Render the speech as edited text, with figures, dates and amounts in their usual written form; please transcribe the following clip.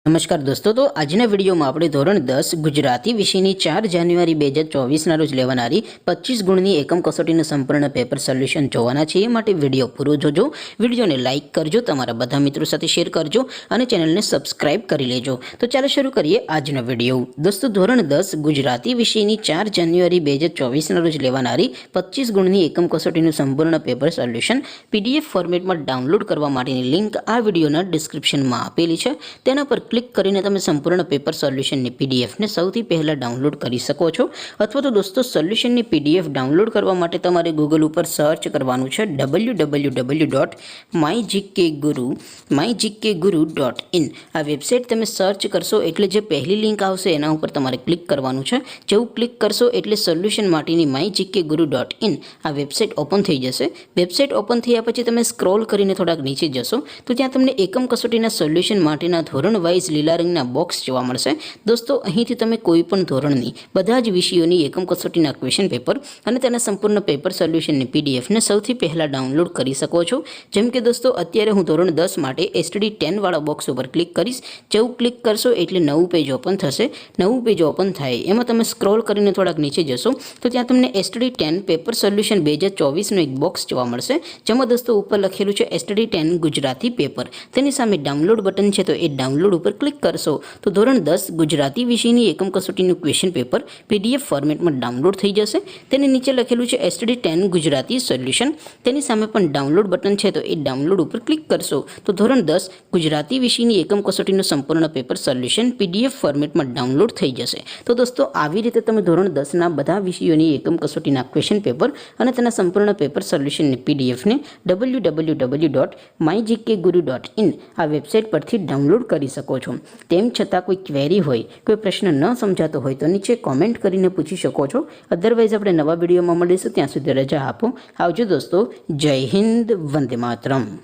नमस्कार दोस्तों, तो આજના વિડીયોમાં આપણે ધોરણ 10 ગુજરાતી વિષયની 4 જાન્યુઆરી 2024ના રોજ લેવાનારી 25 ગુણની એકમ કસોટીનું સંપૂર્ણ પેપર સોલ્યુશન જોવાના છે। એ માટે વિડીયો પૂરો જોજો, વિડીયોને લાઇક કરજો, તમારા બધા મિત્રો સાથે શેર કરજો અને ચેનલને સબસ્ક્રાઇબ કરી લેજો। તો ચાલો શરૂ કરીએ આજનો વિડીયો। દોસ્તો, ધોરણ 10 ગુજરાતી વિષયની 4 જાન્યુઆરી 2024ના રોજ લેવાનારી 25 ગુણની એકમ કસોટીનું સંપૂર્ણ પેપર સોલ્યુશન પીડીએફ ફોર્મેટમાં ડાઉનલોડ કરવા માટેની લિંક આ વિડીયોના ડિસ્ક્રિપ્શનમાં આપેલી છે। તેના પર ક્લિક કરીને તમે સંપૂર્ણ પેપર સોલ્યુશનની પીડીએફને સૌથી પહેલા ડાઉનલોડ કરી શકો છો। અથવા તો દોસ્તો, સોલ્યુશનની પીડીએફ ડાઉનલોડ કરવા માટે તમારે ગૂગલ ઉપર સર્ચ કરવાનું છે www.mygkguru.in। આ વેબસાઇટ તમે સર્ચ કરશો એટલે જે પહેલી લિંક આવશે એના ઉપર તમારે ક્લિક કરવાનું છે। જેવું ક્લિક કરશો એટલે સોલ્યુશન માટેની mygkguru.in આ વેબસાઇટ ઓપન થઈ જશે। વેબસાઇટ ઓપન થયા પછી તમે સ્ક્રોલ કરીને થોડાક નીચે જશો તો ત્યાં તમને એકમ કસોટીના સોલ્યુશન માટેના ધોરણ વાઇઝ લીલા રંગના બોક્સ જોવા મળશે। દોસ્તો, અહીંથી તમે કોઈ પણ ધોરણની બધા જ વિષયોની એકમ કસોટીના ક્વેશ્ચન પેપર અને તેના સંપૂર્ણ પેપર સોલ્યુશનની પીડીએફને સૌથી પહેલાં ડાઉનલોડ કરી શકો છો। જેમ કે દોસ્તો, અત્યારે હું ધોરણ 10 માટે STD 10 વાળા બોક્સ ઉપર ક્લિક કરીશ। જેવું ક્લિક કરશો એટલે નવું પેજ ઓપન થશે। નવું પેજ ઓપન થાય એમાં તમે સ્ક્રોલ કરીને થોડાક નીચે જશો તો ત્યાં તમને STD 10 પેપર સોલ્યુશન 2024નું એક બોક્સ જોવા મળશે, જેમાં દોસ્તો ઉપર લખેલું છે STD 10 ગુજરાતી પેપર। તેની સામે ડાઉનલોડ બટન છે, તો એ ડાઉનલોડ ઉપર ક્લિક કરશો તો ધોરણ 10 ગુજરાતી વિષયની એકમ કસોટીનું ક્વેશ્ચન પેપર પીડીએફ ફોર્મેટમાં ડાઉનલોડ થઈ જશે। તેની નીચે લખેલું છે STD 10 ગુજરાતી સોલ્યુશન, તેની સામે પણ ડાઉનલોડ બટન છે, તો એ ડાઉનલોડ ઉપર ક્લિક કરશો તો ધોરણ 10 ગુજરાતી વિષયની એકમ કસોટીનું સંપૂર્ણ પેપર સોલ્યુશન પીડીએફ ફોર્મેટમાં ડાઉનલોડ થઈ જશે। તો દોસ્તો, આવી રીતે તમે ધોરણ 10ના બધા વિષયોની એકમ કસોટીના ક્વેશ્ચન પેપર અને તેના સંપૂર્ણ પેપર સોલ્યુશનની પીડીએફને www.mygkguru.in આ વેબસાઇટ પરથી ડાઉનલોડ કરી શકો છો। તેમ છતાં કોઈ ક્વેરી હોય, કોઈ પ્રશ્ન ન સમજાતો હોય તો નીચે કોમેન્ટ કરીને પૂછી શકો છો। અધરવાઇઝ આપણે નવા વિડીયોમાં મળીશું, ત્યાં સુધી રજા આપો। આવજો દોસ્તો, જય હિન્દ, વંદે માતરમ।